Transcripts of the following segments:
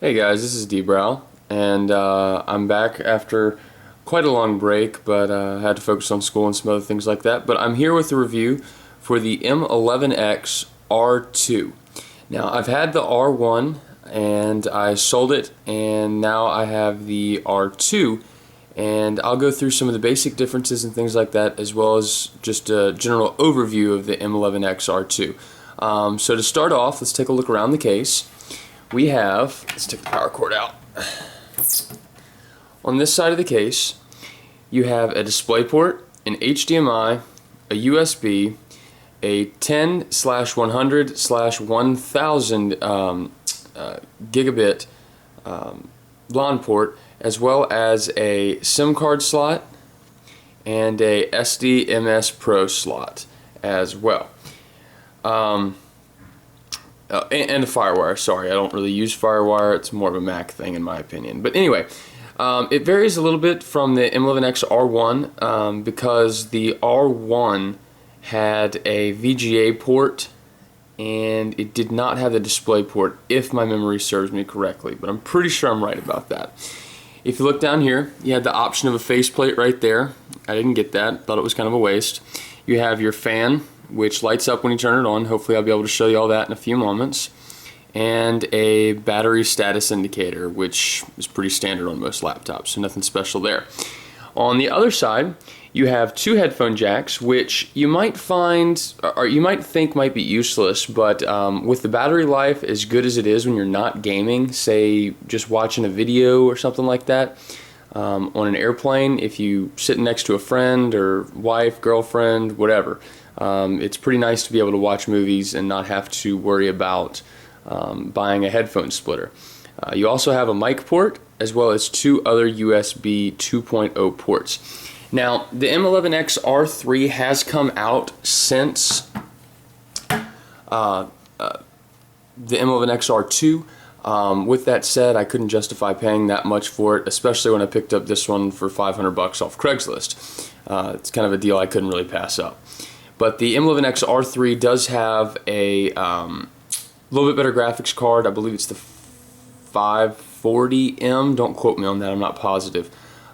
Hey guys, this is D-Brow, and I'm back after quite a long break, but I had to focus on school and some other things like that. But I'm here with a review for the m11x R2. Now, I've had the R1, and I sold it, and now I have the R2, and I'll go through some of the basic differences and things like that, as well as just a general overview of the m11x R2. So to start off, let's take a look around the case. We have, let's take the power cord out. On this side of the case, you have a DisplayPort, an HDMI, a USB, a 10/100/1000 gigabit LAN port, as well as a SIM card slot and a SD-MS Pro slot as well. And a FireWire. Sorry, I don't really use FireWire. It's more of a Mac thing in my opinion. But anyway, it varies a little bit from the m11x R1 because the R1 had a VGA port and it did not have the DisplayPort, if my memory serves me correctly. But I'm pretty sure I'm right about that. If you look down here, you had the option of a faceplate right there. I didn't get that. Thought it was kind of a waste. You have your fan, which lights up when you turn it on. Hopefully I'll be able to show you all that in a few moments. And a battery status indicator, which is pretty standard on most laptops, so nothing special there. On the other side, you have two headphone jacks, which you might find, or you might think might be useless, but with the battery life as good as it is when you're not gaming, say just watching a video or something like that, on an airplane, if you sit next to a friend or wife, girlfriend, whatever, it's pretty nice to be able to watch movies and not have to worry about buying a headphone splitter. You also have a mic port as well as two other USB 2.0 ports. Now, the m11x R3 has come out since the m11x R2. With that said, I couldn't justify paying that much for it, especially when I picked up this one for 500 bucks off Craigslist. It's kind of a deal I couldn't really pass up. But the m11x R3 does have a little bit better graphics card. I believe it's the 540M. Don't quote me on that, I'm not positive.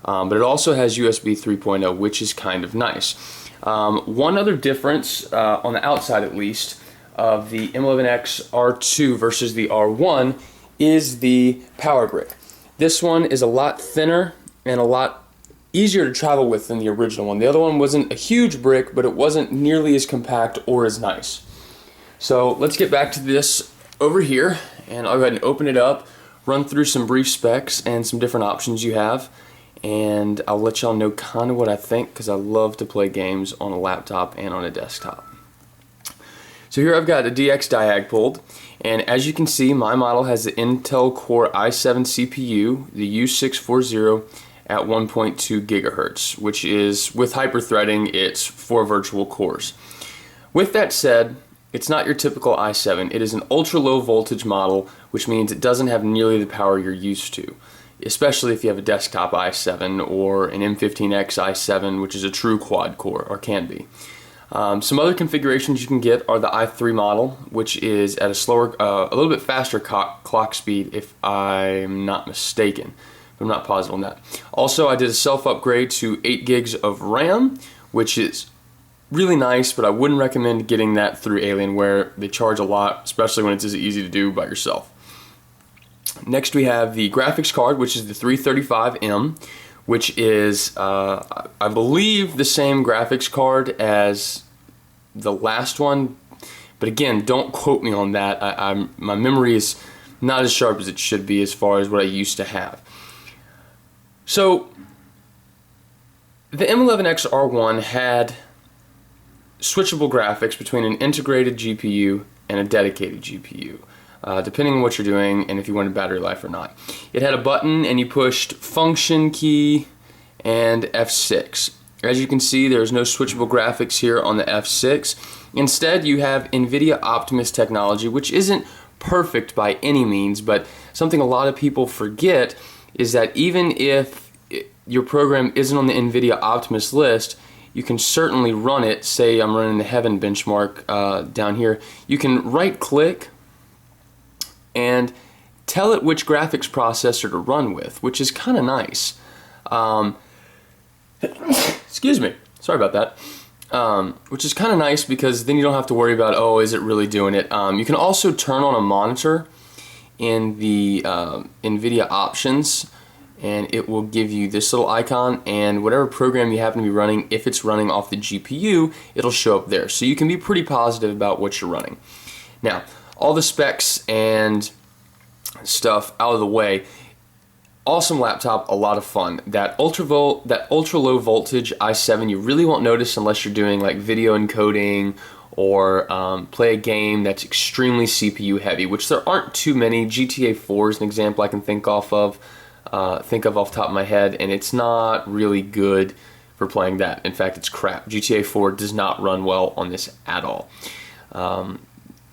But it also has USB 3.0, which is kind of nice. One other difference, on the outside at least, of the m11x R2 versus the R1 is the power brick. This one is a lot thinner and a lot easier to travel with than the original one. The other one wasn't a huge brick, but it wasn't nearly as compact or as nice. So let's get back to this over here, and I'll go ahead and open it up, run through some brief specs and some different options you have, and I'll let y'all know kind of what I think, because I love to play games on a laptop and on a desktop. So here I've got a DX diag pulled, and as you can see, my model has the Intel Core i7 CPU, the U640 at 1.2 gigahertz, which is, with hyper-threading, it's 4 virtual cores. With that said, it's not your typical i7. It is an ultra-low voltage model, which means it doesn't have nearly the power you're used to, especially if you have a desktop i7 or an m15x i7, which is a true quad-core, or can be. Some other configurations you can get are the i3 model, which is at a slower, a little bit faster clock speed, if I'm not mistaken. I'm not positive on that. Also, I did a self-upgrade to 8 gigs of RAM, which is really nice, but I wouldn't recommend getting that through Alienware. They charge a lot, especially when it's as easy to do by yourself. Next, we have the graphics card, which is the 335M, which is, I believe, the same graphics card as the last one. But again, don't quote me on that. My memory is not as sharp as it should be as far as what I used to have. So, the m11x R1 had switchable graphics between an integrated GPU and a dedicated GPU, depending on what you're doing and if you wanted battery life or not. It had a button and you pushed function key and F6. As you can see, there's no switchable graphics here on the F6. Instead, you have NVIDIA Optimus technology, which isn't perfect by any means, but something a lot of people forget is that even if your program isn't on the NVIDIA Optimus list, you can certainly run it. Say I'm running the Heaven benchmark down here. You can right click and tell it which graphics processor to run with, which is kind of nice. Excuse me, sorry about that. Which is kind of nice because then you don't have to worry about, oh, is it really doing it? You can also turn on a monitor in the NVIDIA options, and it will give you this little icon, and whatever program you happen to be running, if it's running off the GPU, it'll show up there. So you can be pretty positive about what you're running. Now, all the specs and stuff out of the way, awesome laptop, a lot of fun. That ultra low voltage i7 you really won't notice unless you're doing like video encoding or play a game that's extremely CPU heavy, which there aren't too many. GTA 4 is an example I can think of off the top of my head, and it's not really good for playing that. In fact, it's crap. GTA 4 does not run well on this at all.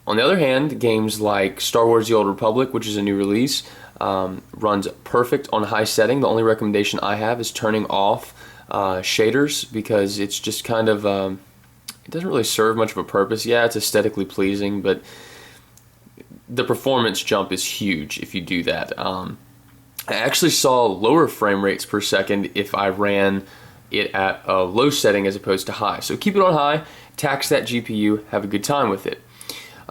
On the other hand, games like Star Wars The Old Republic, which is a new release, runs perfect on high setting. The only recommendation I have is turning off shaders, because it's just kind of, it doesn't really serve much of a purpose. Yeah, it's aesthetically pleasing, but the performance jump is huge if you do that. I actually saw lower frame rates per second if I ran it at a low setting as opposed to high. So keep it on high, tax that GPU, have a good time with it.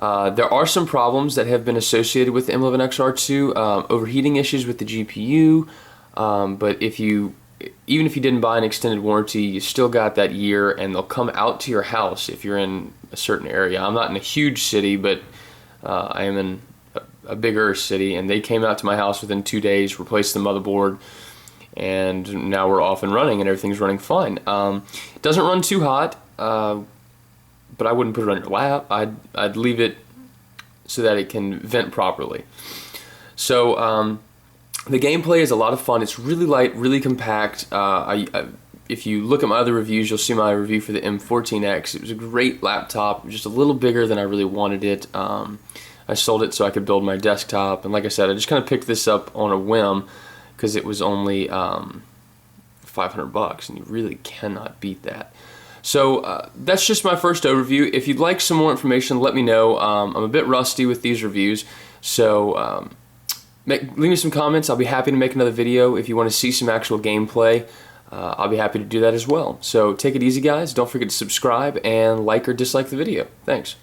There are some problems that have been associated with the M11X-R2, overheating issues with the GPU, but even if you didn't buy an extended warranty, you still got that year, and they'll come out to your house if you're in a certain area. I'm not in a huge city, but I am in a bigger city, and they came out to my house within 2 days, replaced the motherboard, and now we're off and running, and everything's running fine. It doesn't run too hot, but I wouldn't put it on your lap. I'd leave it so that it can vent properly. So the gameplay is a lot of fun. It's really light, really compact. If you look at my other reviews, you'll see my review for the M14X. It was a great laptop, just a little bigger than I really wanted it. I sold it so I could build my desktop, and like I said, I just kind of picked this up on a whim because it was only $500, and you really cannot beat that. So that's just my first overview. If you'd like some more information, let me know. I'm a bit rusty with these reviews, so leave me some comments. I'll be happy to make another video. If you want to see some actual gameplay, I'll be happy to do that as well. So take it easy, guys. Don't forget to subscribe and like or dislike the video. Thanks.